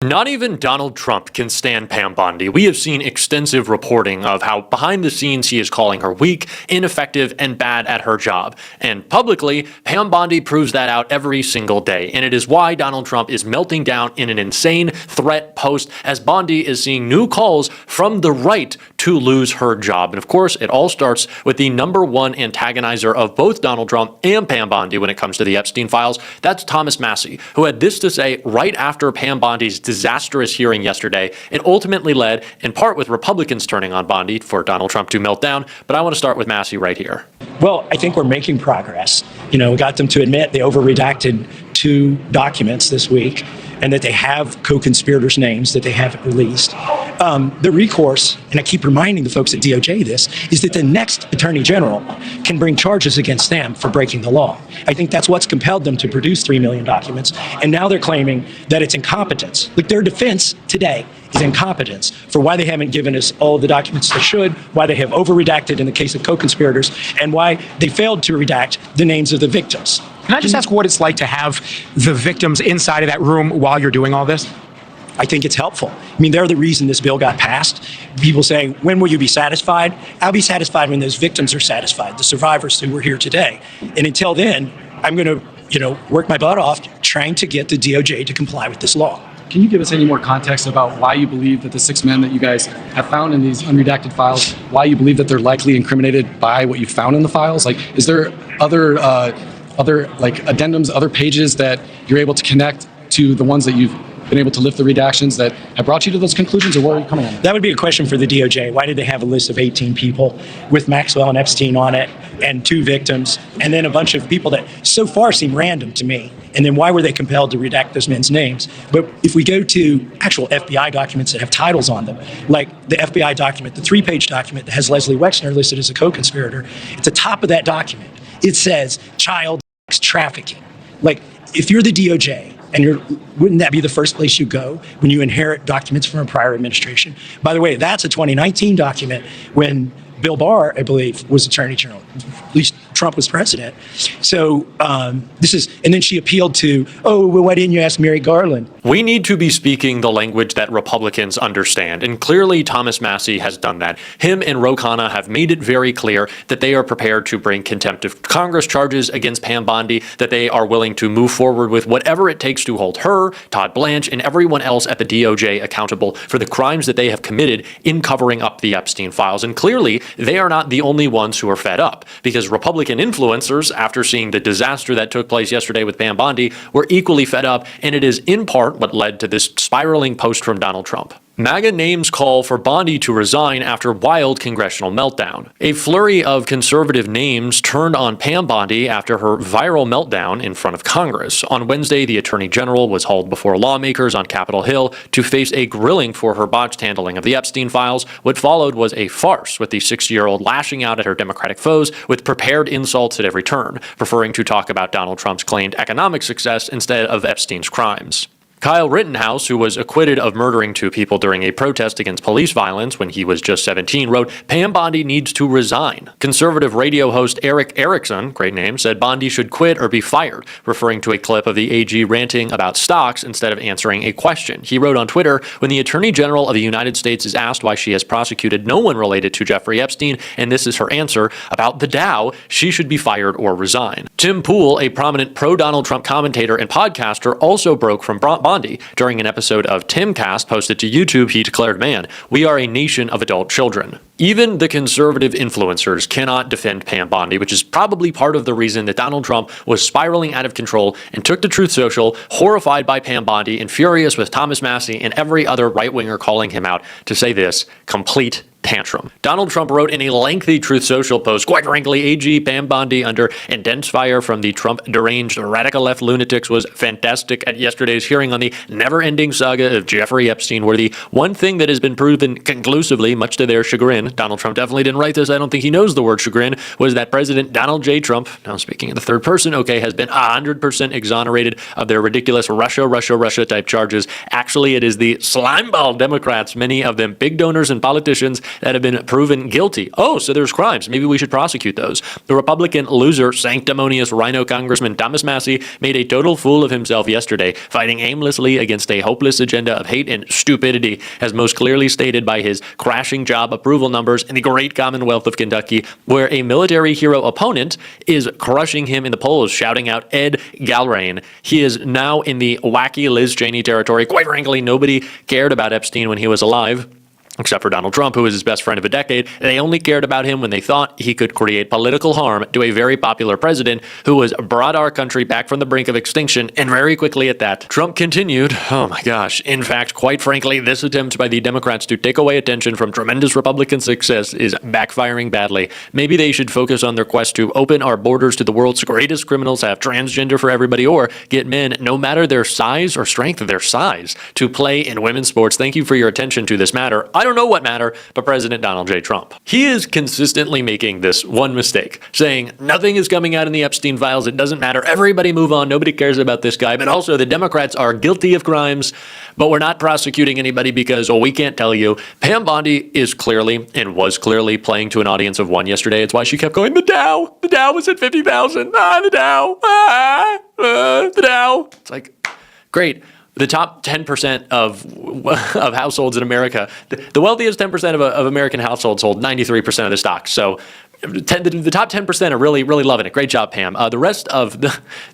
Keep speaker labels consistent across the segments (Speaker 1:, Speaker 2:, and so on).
Speaker 1: Not even Donald Trump can stand Pam Bondi. We have seen extensive reporting of how behind the scenes he is calling her weak, ineffective, and bad at her job. And publicly, Pam Bondi proves that out every single day. And it is why Donald Trump is melting down in an insane threat post as Bondi is seeing new calls from the right to lose her job. And of course, it all starts with the number one antagonizer of both Donald Trump and Pam Bondi when it comes to the Epstein files. That's Thomas Massie, who had this to say right after Pam Bondi's disastrous hearing yesterday. It ultimately led, in part, with Republicans turning on Bondi for Donald Trump to melt down. But I want to start with Massie right here.
Speaker 2: Well, I think we're making progress. We got them to admit they over-redacted 2 documents this week and that they have co-conspirators' names that they haven't released. The recourse, and I keep reminding the folks at DOJ this, is that the next attorney general can bring charges against them for breaking the law. I think that's what's compelled them to produce 3 million documents, and now they're claiming that it's incompetence. Look, their defense today is incompetence for why they haven't given us all the documents they should, why they have over-redacted in the case of co-conspirators, and why they failed to redact the names of the victims.
Speaker 3: Can I just ask what it's like to have the victims inside of that room while you're doing all this?
Speaker 2: I think it's helpful. I mean, they're the reason this bill got passed. People say, when will you be satisfied? I'll be satisfied when those victims are satisfied, the survivors who were here today. And until then, I'm going to, work my butt off trying to get the DOJ to comply with this law.
Speaker 4: Can you give us any more context about why you believe that the 6 men that you guys have found in these unredacted files, why you believe that they're likely incriminated by what you found in the files? Like, is there other addendums, other pages that you're able to connect to the ones that you've been able to lift the redactions that have brought you to those conclusions, or where are you coming on?
Speaker 2: That would be a question for the DOJ. Why did they have a list of 18 people with Maxwell and Epstein on it and 2 victims and then a bunch of people that so far seem random to me? And then why were they compelled to redact those men's names? But if we go to actual FBI documents that have titles on them, like the FBI document, the 3-page document that has Leslie Wexner listed as a co-conspirator, at the top of that document, it says child sex trafficking. Like, if you're the DOJ, and wouldn't that be the first place you go when you inherit documents from a prior administration? By the way, that's a 2019 document when Bill Barr, I believe, was Attorney General. At least Trump was president. So and then she appealed to, why didn't you ask Mary Garland?
Speaker 1: We need to be speaking the language that Republicans understand, and clearly Thomas Massie has done that. Him and Ro Khanna have made it very clear that they are prepared to bring contempt of Congress charges against Pam Bondi, that they are willing to move forward with whatever it takes to hold her, Todd Blanche, and everyone else at the DOJ accountable for the crimes that they have committed in covering up the Epstein files. And clearly, they are not the only ones who are fed up, because Republican influencers, after seeing the disaster that took place yesterday with Pam Bondi, were equally fed up, and it is in part what led to this spiraling post from Donald Trump. Maga names call for Bondi to resign after wild congressional meltdown. A flurry of conservative names turned on Pam Bondi after her viral meltdown in front of Congress. On Wednesday, the Attorney General was hauled before lawmakers on Capitol Hill to face a grilling for her botched handling of the Epstein files. What followed was a farce, with the 60-year-old lashing out at her Democratic foes with prepared insults at every turn, preferring to talk about Donald Trump's claimed economic success instead of Epstein's crimes. Kyle Rittenhouse, who was acquitted of murdering 2 people during a protest against police violence when he was just 17, wrote, "Pam Bondi needs to resign." Conservative radio host Eric Erickson, great name, said Bondi should quit or be fired, referring to a clip of the AG ranting about stocks instead of answering a question. He wrote on Twitter, "When the Attorney General of the United States is asked why she has prosecuted no one related to Jeffrey Epstein, and this is her answer about the Dow, she should be fired or resign." Tim Pool, a prominent pro-Donald Trump commentator and podcaster, also broke from Bondi. During an episode of Timcast posted to YouTube, he declared, "Man, we are a nation of adult children." Even the conservative influencers cannot defend Pam Bondi, which is probably part of the reason that Donald Trump was spiraling out of control and took to Truth Social, horrified by Pam Bondi and furious with Thomas Massie and every other right-winger calling him out, to say this: complete tantrum. Donald Trump wrote in a lengthy Truth Social post, "Quite frankly, AG Pam Bondi under intense fire from the Trump deranged radical left lunatics was fantastic at yesterday's hearing on the never-ending saga of Jeffrey Epstein, where the one thing that has been proven conclusively, much to their chagrin — Donald Trump definitely didn't write this, I don't think he knows the word chagrin — was that President Donald J. Trump, now speaking in the third person, has been 100% exonerated of their ridiculous Russia type charges. Actually, it is the slimeball Democrats, many of them big donors and politicians, that have been proven guilty. Oh, so there's crimes. Maybe we should prosecute those. The Republican loser, sanctimonious rhino Congressman Thomas Massie made a total fool of himself yesterday, fighting aimlessly against a hopeless agenda of hate and stupidity, as most clearly stated by his crashing job approval numbers in the great Commonwealth of Kentucky, where a military hero opponent is crushing him in the polls, shouting out Ed Galbraith. He is now in the wacky Liz Cheney territory. Quite frankly, nobody cared about Epstein when he was alive, except for Donald Trump, who was his best friend of a decade. They only cared about him when they thought he could create political harm to a very popular president who has brought our country back from the brink of extinction, and very quickly at that. Trump continued. Oh my gosh. In fact, quite frankly, this attempt by the Democrats to take away attention from tremendous Republican success is backfiring badly. Maybe they should focus on their quest to open our borders to the world's greatest criminals, have transgender for everybody, or get men, no matter their size or strength of their size, to play in women's sports. Thank you for your attention to this matter. I don't know what matter, but President Donald J. Trump. He is consistently making this one mistake, saying nothing is coming out in the Epstein files. It doesn't matter. Everybody move on. Nobody cares about this guy. But also the Democrats are guilty of crimes, but we're not prosecuting anybody because, we can't tell you. Pam Bondi is clearly and was clearly playing to an audience of one yesterday. It's why she kept going, the Dow was at 50,000. The Dow. It's like, great. The top 10% of households in America, the wealthiest 10% of American households hold 93% of the stocks. So the top 10% are really, really loving it. Great job, Pam. The rest of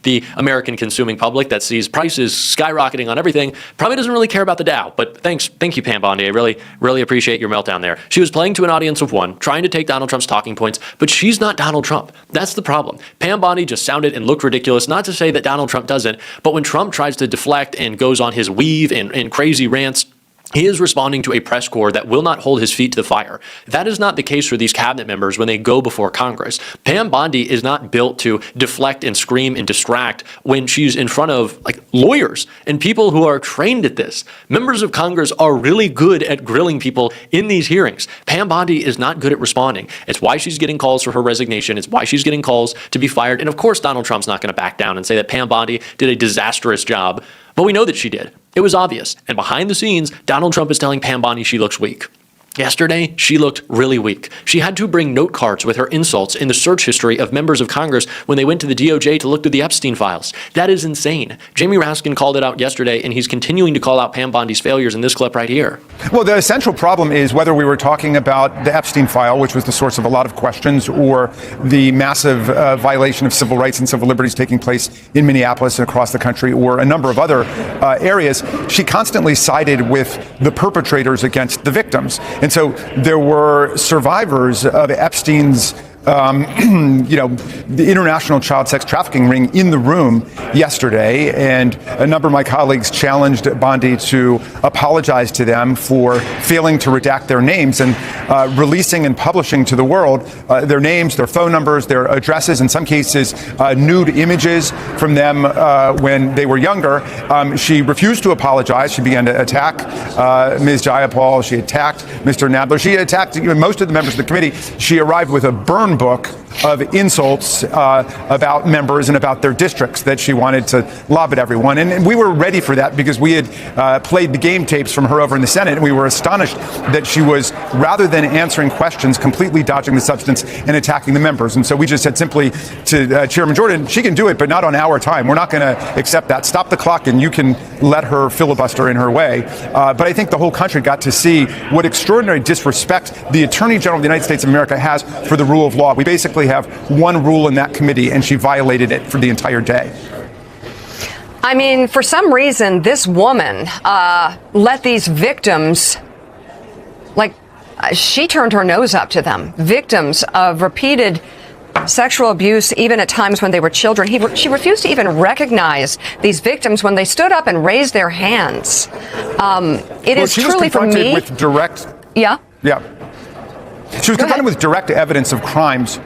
Speaker 1: the American consuming public that sees prices skyrocketing on everything probably doesn't really care about the Dow. But thank you, Pam Bondi. I really, really appreciate your meltdown there. She was playing to an audience of one, trying to take Donald Trump's talking points, but she's not Donald Trump. That's the problem. Pam Bondi just sounded and looked ridiculous, not to say that Donald Trump doesn't, but when Trump tries to deflect and goes on his weave and crazy rants, he is responding to a press corps that will not hold his feet to the fire. That is not the case for these cabinet members when they go before Congress. Pam Bondi is not built to deflect and scream and distract when she's in front of lawyers and people who are trained at this. Members of Congress are really good at grilling people in these hearings. Pam Bondi is not good at responding. It's why she's getting calls for her resignation. It's why she's getting calls to be fired. And of course, Donald Trump's not going to back down and say that Pam Bondi did a disastrous job. But we know that she did. It was obvious. And behind the scenes, Donald Trump is telling Pam Bondi she looks weak. Yesterday, she looked really weak. She had to bring note cards with her insults in the search history of members of Congress when they went to the DOJ to look through the Epstein files. That is insane. Jamie Raskin called it out yesterday, and he's continuing to call out Pam Bondi's failures in this clip right here.
Speaker 5: Well, the central problem is whether we were talking about the Epstein file, which was the source of a lot of questions, or the massive violation of civil rights and civil liberties taking place in Minneapolis and across the country, or a number of other areas. She constantly sided with the perpetrators against the victims. And so there were survivors of Epstein's the international child sex trafficking ring in the room yesterday, and a number of my colleagues challenged Bondi to apologize to them for failing to redact their names and releasing and publishing to the world their names, their phone numbers, their addresses, in some cases nude images from them when they were younger. She refused to apologize. She began to attack Ms. Jayapal. She attacked Mr. Nadler. She attacked most of the members of the committee. She arrived with a burn book of insults about members and about their districts that she wanted to lob at everyone. And we were ready for that because we had played the game tapes from her over in the Senate, and we were astonished that she was, rather than answering questions, completely dodging the substance and attacking the members. And so we just said simply to Chairman Jordan, she can do it, but not on our time. We're not going to accept that. Stop the clock, and you can let her filibuster in her way. But I think the whole country got to see what extraordinary disrespect the Attorney General of the United States of America has for the rule of law. We basically have one rule in that committee, and she violated it for the entire day.
Speaker 6: I mean, for some reason, this woman let these victims, she turned her nose up to them, victims of repeated sexual abuse, even at times when they were children. She refused to even recognize these victims when they stood up and raised their hands. It is truly, for me,
Speaker 5: with direct.
Speaker 6: Yeah.
Speaker 5: Yeah. She was confronted with direct evidence of crimes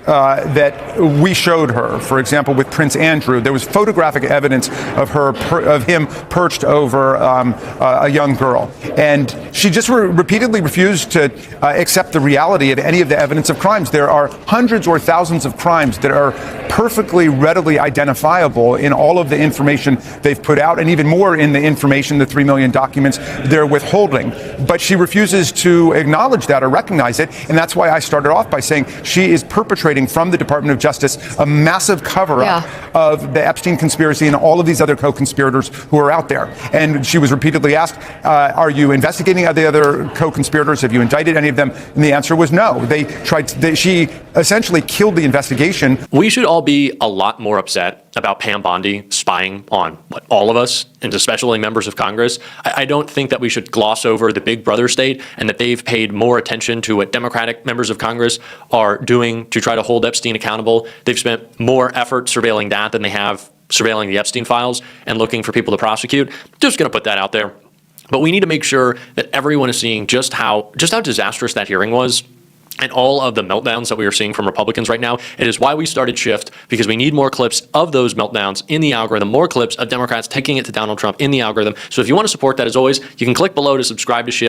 Speaker 5: that we showed her. For example, with Prince Andrew, there was photographic evidence of him perched over a young girl, and she just repeatedly refused to accept the reality of any of the evidence of crimes. There are hundreds or thousands of crimes that are perfectly readily identifiable in all of the information they've put out, and even more in the information, the 3 million documents they're withholding. But she refuses to acknowledge that or recognize it, and that's why I started off by saying she is perpetrating from the Department of Justice a massive cover-up of the Epstein conspiracy and all of these other co-conspirators who are out there. And she was repeatedly asked, are you investigating the other co-conspirators? Have you indicted any of them? And the answer was no. She essentially killed the investigation.
Speaker 1: We should all be a lot more upset about Pam Bondi spying on all of us, and especially members of Congress. I don't think that we should gloss over the big brother state and that they've paid more attention to what Democratic members of Congress are doing to try to hold Epstein accountable. They've spent more effort surveilling that than they have surveilling the Epstein files and looking for people to prosecute. Just going to put that out there. But we need to make sure that everyone is seeing just how disastrous that hearing was, and all of the meltdowns that we are seeing from Republicans right now. It is why we started Shift, because we need more clips of those meltdowns in the algorithm, more clips of Democrats taking it to Donald Trump in the algorithm. So if you want to support that, as always, you can click below to subscribe to Shift.